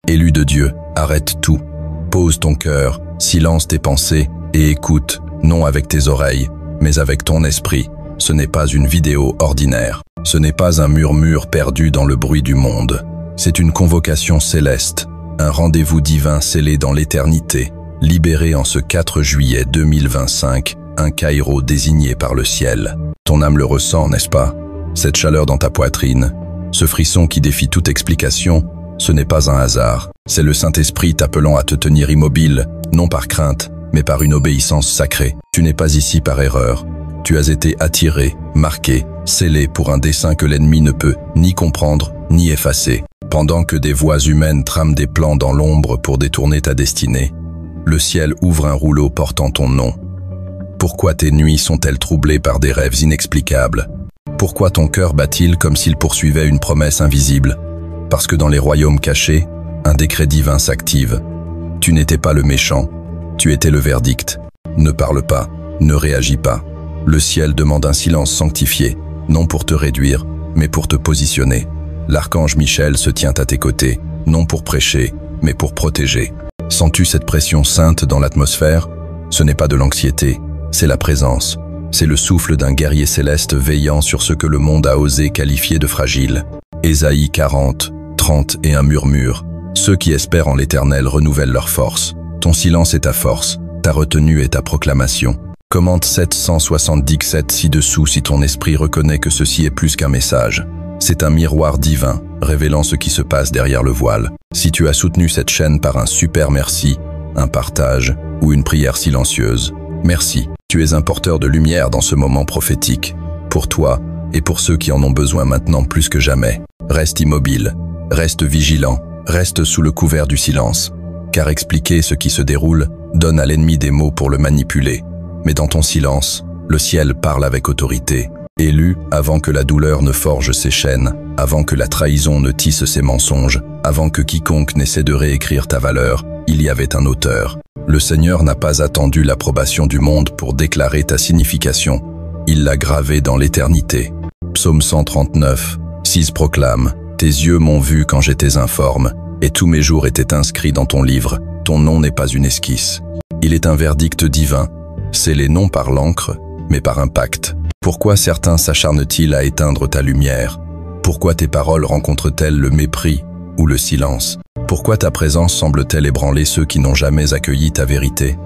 Élu de Dieu, arrête tout. Pose ton cœur, silence tes pensées et écoute, non avec tes oreilles, mais avec ton esprit. Ce n'est pas une vidéo ordinaire. Ce n'est pas un murmure perdu dans le bruit du monde. C'est une convocation céleste, un rendez-vous divin scellé dans l'éternité, libéré en ce 4 juillet 2025, un Caïro désigné par le ciel. Ton âme le ressent, n'est-ce pas? Cette chaleur dans ta poitrine, ce frisson qui défie toute explication, ce n'est pas un hasard. C'est le Saint-Esprit t'appelant à te tenir immobile, non par crainte, mais par une obéissance sacrée. Tu n'es pas ici par erreur. Tu as été attiré, marqué, scellé pour un dessein que l'ennemi ne peut ni comprendre, ni effacer. Pendant que des voix humaines trament des plans dans l'ombre pour détourner ta destinée, le ciel ouvre un rouleau portant ton nom. Pourquoi tes nuits sont-elles troublées par des rêves inexplicables? Pourquoi ton cœur bat-il comme s'il poursuivait une promesse invisible? Parce que dans les royaumes cachés, un décret divin s'active. Tu n'étais pas le méchant, tu étais le verdict. Ne parle pas, ne réagis pas. Le ciel demande un silence sanctifié, non pour te réduire, mais pour te positionner. L'archange Michel se tient à tes côtés, non pour prêcher, mais pour protéger. Sens-tu cette pression sainte dans l'atmosphère? Ce n'est pas de l'anxiété, c'est la présence. C'est le souffle d'un guerrier céleste veillant sur ce que le monde a osé qualifier de fragile. Ésaïe 40, 30 et un murmure. Ceux qui espèrent en l'Éternel renouvellent leur force. Ton silence est ta force, ta retenue est ta proclamation. Commente 777 ci-dessous si ton esprit reconnaît que ceci est plus qu'un message. C'est un miroir divin, révélant ce qui se passe derrière le voile. Si tu as soutenu cette chaîne par un super merci, un partage ou une prière silencieuse, merci. Tu es un porteur de lumière dans ce moment prophétique. Pour toi et pour ceux qui en ont besoin maintenant plus que jamais. Reste immobile, reste vigilant, reste sous le couvert du silence. Car expliquer ce qui se déroule donne à l'ennemi des mots pour le manipuler. Mais dans ton silence, le ciel parle avec autorité. Élu avant que la douleur ne forge ses chaînes, avant que la trahison ne tisse ses mensonges, avant que quiconque n'essaie de réécrire ta valeur, il y avait un auteur. Le Seigneur n'a pas attendu l'approbation du monde pour déclarer ta signification. Il l'a gravée dans l'éternité. Psaume 139, 6 proclame « Tes yeux m'ont vu quand j'étais informe, et tous mes jours étaient inscrits dans ton livre. Ton nom n'est pas une esquisse. » Il est un verdict divin, scellé non par l'encre, mais par un pacte. Pourquoi certains s'acharnent-ils à éteindre ta lumière? Pourquoi tes paroles rencontrent-elles le mépris ou le silence? Pourquoi ta présence semble-t-elle ébranler ceux qui n'ont jamais accueilli ta vérité?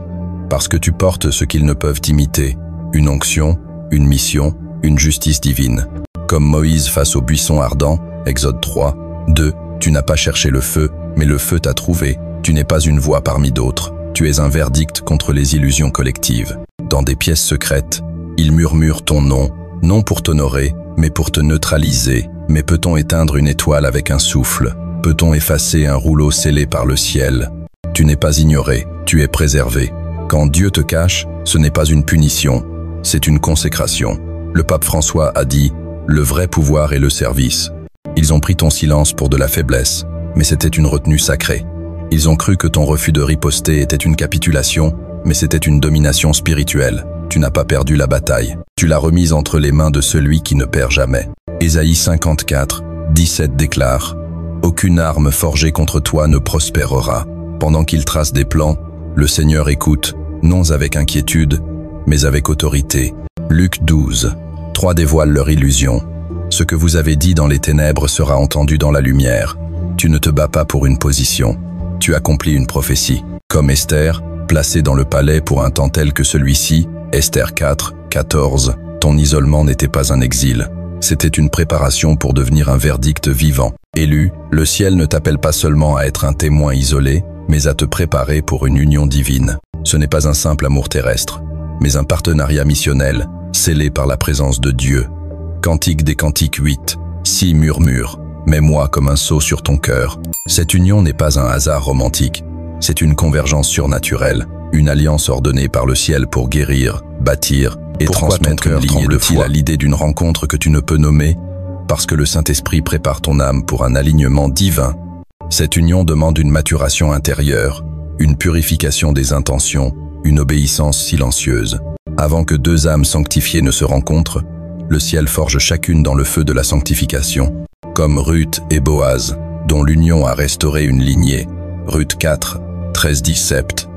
Parce que tu portes ce qu'ils ne peuvent imiter, une onction, une mission, une justice divine. Comme Moïse face au buisson ardent, Exode 3, 2, tu n'as pas cherché le feu, mais le feu t'a trouvé. Tu n'es pas une voix parmi d'autres. Tu es un verdict contre les illusions collectives. Dans des pièces secrètes, ils murmurent ton nom, non pour t'honorer, mais pour te neutraliser. Mais peut-on éteindre une étoile avec un souffle? Peut-on effacer un rouleau scellé par le ciel? Tu n'es pas ignoré, tu es préservé. Quand Dieu te cache, ce n'est pas une punition, c'est une consécration. Le pape François a dit « Le vrai pouvoir est le service ». Ils ont pris ton silence pour de la faiblesse, mais c'était une retenue sacrée. Ils ont cru que ton refus de riposter était une capitulation, mais c'était une domination spirituelle. Tu n'as pas perdu la bataille. Tu l'as remise entre les mains de celui qui ne perd jamais. Ésaïe 54, 17 déclare « Aucune arme forgée contre toi ne prospérera. Pendant qu'il trace des plans, le Seigneur écoute, non avec inquiétude, mais avec autorité. » Luc 12, 3 dévoile leur illusion. Ce que vous avez dit dans les ténèbres sera entendu dans la lumière. Tu ne te bats pas pour une position. Tu accomplis une prophétie. Comme Esther, placée dans le palais pour un temps tel que celui-ci, Esther 4, 14, ton isolement n'était pas un exil. C'était une préparation pour devenir un verdict vivant. Élu, le ciel ne t'appelle pas seulement à être un témoin isolé, mais à te préparer pour une union divine. Ce n'est pas un simple amour terrestre, mais un partenariat missionnel, scellé par la présence de Dieu. Cantique des Cantiques 8, 6 murmures, mets-moi comme un sceau sur ton cœur. Cette union n'est pas un hasard romantique, c'est une convergence surnaturelle, une alliance ordonnée par le ciel pour guérir, bâtir et transmettre une lignée de foi. À l'idée d'une rencontre que tu ne peux nommer, parce que le Saint-Esprit prépare ton âme pour un alignement divin. Cette union demande une maturation intérieure, une purification des intentions, une obéissance silencieuse. Avant que deux âmes sanctifiées ne se rencontrent, le ciel forge chacune dans le feu de la sanctification. Comme Ruth et Boaz, dont l'union a restauré une lignée. Ruth 4, 13-10 sept.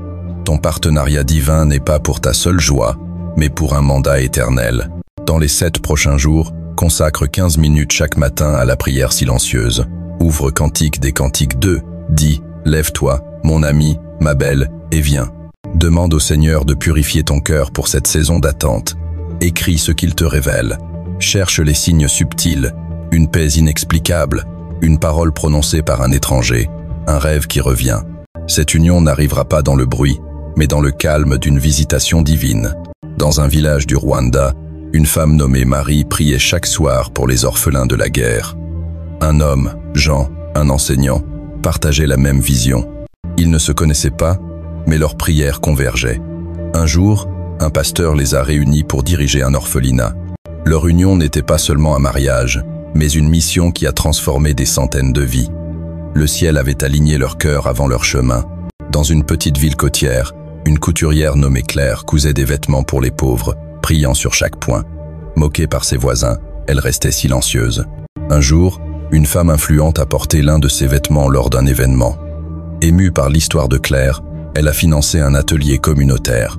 Ton partenariat divin n'est pas pour ta seule joie, mais pour un mandat éternel. Dans les 7 prochains jours, consacre 15 minutes chaque matin à la prière silencieuse. Ouvre Cantique des Cantiques 2, dis « Lève-toi, mon ami, ma belle, et viens ». Demande au Seigneur de purifier ton cœur pour cette saison d'attente. Écris ce qu'il te révèle. Cherche les signes subtils, une paix inexplicable, une parole prononcée par un étranger, un rêve qui revient. Cette union n'arrivera pas dans le bruit, mais dans le calme d'une visitation divine. Dans un village du Rwanda, une femme nommée Marie priait chaque soir pour les orphelins de la guerre. Un homme, Jean, un enseignant, partageaient la même vision. Ils ne se connaissaient pas, mais leurs prières convergeaient. Un jour, un pasteur les a réunis pour diriger un orphelinat. Leur union n'était pas seulement un mariage, mais une mission qui a transformé des centaines de vies. Le ciel avait aligné leur cœur avant leur chemin. Dans une petite ville côtière, une couturière nommée Claire cousait des vêtements pour les pauvres, priant sur chaque point. Moquée par ses voisins, elle restait silencieuse. Un jour, une femme influente a porté l'un de ses vêtements lors d'un événement. Émue par l'histoire de Claire, elle a financé un atelier communautaire.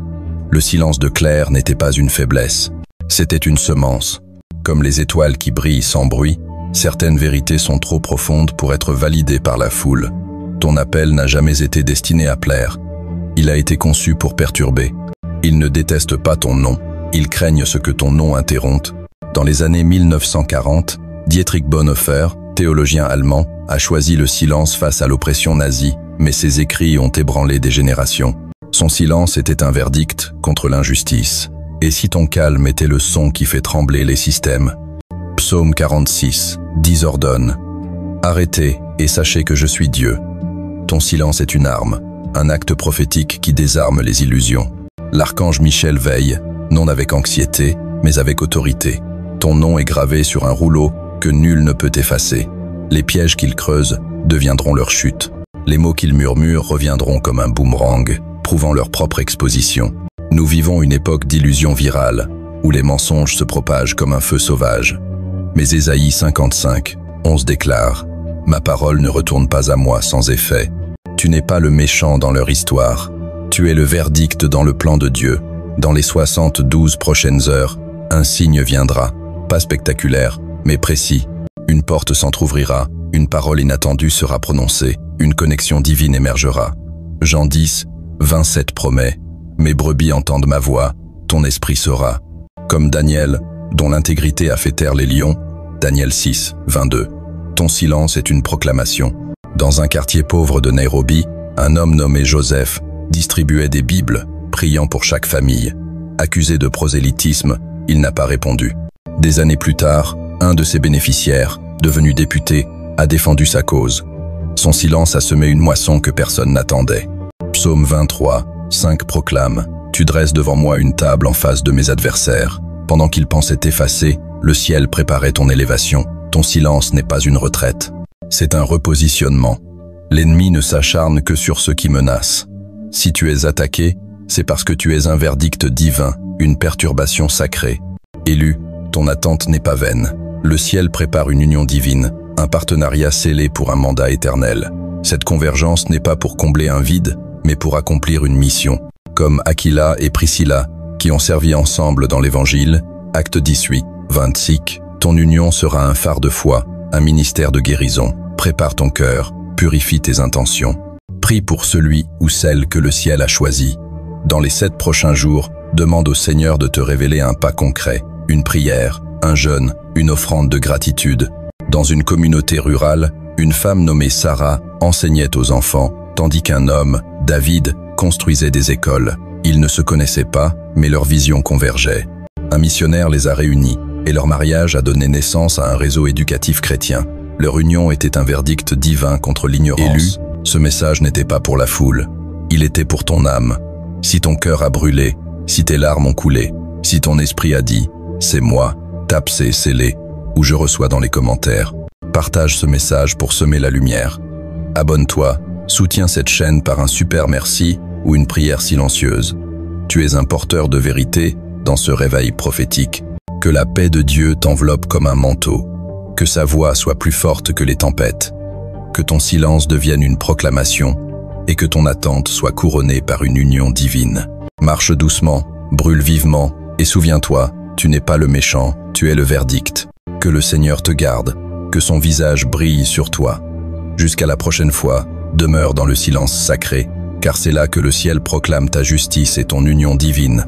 Le silence de Claire n'était pas une faiblesse, c'était une semence. Comme les étoiles qui brillent sans bruit, certaines vérités sont trop profondes pour être validées par la foule. Ton appel n'a jamais été destiné à plaire. Il a été conçu pour perturber. Ils ne détestent pas ton nom, ils craignent ce que ton nom interrompe. Dans les années 1940, Dietrich Bonhoeffer, théologien allemand, a choisi le silence face à l'oppression nazie, mais ses écrits ont ébranlé des générations. Son silence était un verdict contre l'injustice. Et si ton calme était le son qui fait trembler les systèmes? Psaume 46, 10 ordonne. Arrêtez et sachez que je suis Dieu. Ton silence est une arme, un acte prophétique qui désarme les illusions. L'archange Michel veille, non avec anxiété, mais avec autorité. Ton nom est gravé sur un rouleau que nul ne peut effacer. Les pièges qu'il creuse deviendront leur chute. Les mots qu'il murmure reviendront comme un boomerang, prouvant leur propre exposition. Nous vivons une époque d'illusions virales, où les mensonges se propagent comme un feu sauvage. Mais Ésaïe 55, 11 déclare « Ma parole ne retourne pas à moi sans effet. Tu n'es pas le méchant dans leur histoire. Tu es le verdict dans le plan de Dieu. Dans les 72 prochaines heures, un signe viendra, pas spectaculaire, mais précis. Une porte s'entr'ouvrira, une parole inattendue sera prononcée, une connexion divine émergera. » Jean 10, 27 promet « Mes brebis entendent ma voix, ton esprit saura. » Comme Daniel, dont l'intégrité a fait taire les lions, Daniel 6, 22. Ton silence est une proclamation. Dans un quartier pauvre de Nairobi, un homme nommé Joseph distribuait des Bibles, priant pour chaque famille. Accusé de prosélytisme, il n'a pas répondu. Des années plus tard, un de ses bénéficiaires, devenu député, a défendu sa cause. Son silence a semé une moisson que personne n'attendait. Psaume 23, 5 proclame « Tu dresses devant moi une table en face de mes adversaires. Pendant qu'ils pensaient effacer, le ciel préparait ton élévation. Ton silence n'est pas une retraite. C'est un repositionnement. L'ennemi ne s'acharne que sur ceux qui menacent. Si tu es attaqué, c'est parce que tu es un verdict divin, une perturbation sacrée. Élu, ton attente n'est pas vaine. Le ciel prépare une union divine, un partenariat scellé pour un mandat éternel. Cette convergence n'est pas pour combler un vide, mais pour accomplir une mission. Comme Aquila et Priscilla, qui ont servi ensemble dans l'Évangile, Acte 18, 26, ton union sera un phare de foi, un ministère de guérison. Prépare ton cœur, purifie tes intentions. Prie pour celui ou celle que le ciel a choisi. Dans les 7 prochains jours, demande au Seigneur de te révéler un pas concret, une prière, un jeûne, une offrande de gratitude. Dans une communauté rurale, une femme nommée Sarah enseignait aux enfants, tandis qu'un homme, David, construisait des écoles. Ils ne se connaissaient pas, mais leur vision convergeait. Un missionnaire les a réunis, et leur mariage a donné naissance à un réseau éducatif chrétien. Leur union était un verdict divin contre l'ignorance. Élu, ce message n'était pas pour la foule, il était pour ton âme. Si ton cœur a brûlé, si tes larmes ont coulé, si ton esprit a dit « c'est moi », tape c'est scellé, ou je reçois dans les commentaires. Partage ce message pour semer la lumière. Abonne-toi, soutiens cette chaîne par un super merci ou une prière silencieuse. Tu es un porteur de vérité dans ce réveil prophétique. Que la paix de Dieu t'enveloppe comme un manteau. Que sa voix soit plus forte que les tempêtes. que ton silence devienne une proclamation et que ton attente soit couronnée par une union divine. Marche doucement, brûle vivement et souviens-toi, tu n'es pas le méchant, tu es le verdict. Que le Seigneur te garde, que son visage brille sur toi. Jusqu'à la prochaine fois, demeure dans le silence sacré, car c'est là que le ciel proclame ta justice et ton union divine.